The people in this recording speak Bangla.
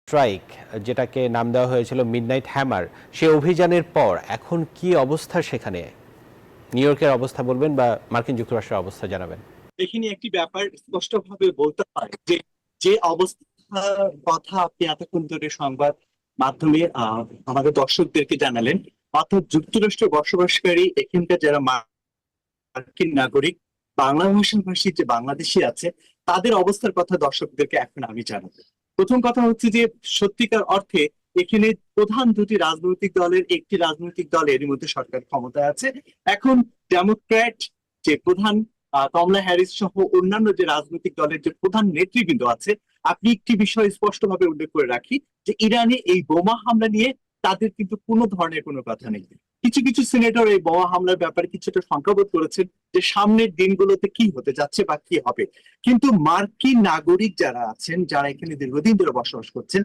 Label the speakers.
Speaker 1: স্ট্রাইক, যেটাকে নাম দেওয়া হয়েছিল মিডনাইট হ্যামার, সে অভিযানের পর এখন কি অবস্থা সেখানে? নিউ ইয়র্কের অবস্থা বলবেন বা মার্কিন যুক্তরাষ্ট্রের অবস্থা জানাবেন।
Speaker 2: এখানে একটি ব্যাপার স্পষ্টভাবে বলতে হয় যে যে অবস্থার কথা আপনি এতক্ষণ ধরে সংবাদ মাধ্যমে আমাদের দর্শকদেরকে জানালেন, অর্থাৎ যুক্তরাষ্ট্রে বসবাসকারী এখানকার যারা মার্কিন নাগরিক, বাংলা ভাষাভাষী যে বাংলাদেশি আছে, তাদের অবস্থার কথা দর্শকদেরকে এখন আমি জানাবো। প্রথম কথা হচ্ছে যে সত্যিকার অর্থে এখানে প্রধান দুটি রাজনৈতিক দলের একটি রাজনৈতিক দল এরই মধ্যে সরকার ক্ষমতায় আছে। এখন ডেমোক্র্যাট যে প্রধান কমলা হ্যারিস সহ অন্যান্য যে রাজনৈতিক দলের যে প্রধান নেতৃবৃন্দ আছে, আপনি একটি বিষয় স্পষ্টভাবে উল্লেখ করে রাখি যে ইরানে এই বোমা হামলা নিয়ে তাদের কিন্তু কোনো ধরনের কোনো কথা নেই। কিছু কিছু সিনেটর এই বোমা হামলার ব্যাপারে কিছুটা শঙ্কাবোধ করেছেন যে সামনের দিনগুলোতে কি হতে যাচ্ছে বা কি হবে। কিন্তু মার্কিন নাগরিক যারা আছেন, যারা এখানে দীর্ঘদিন ধরে বসবাস করছেন,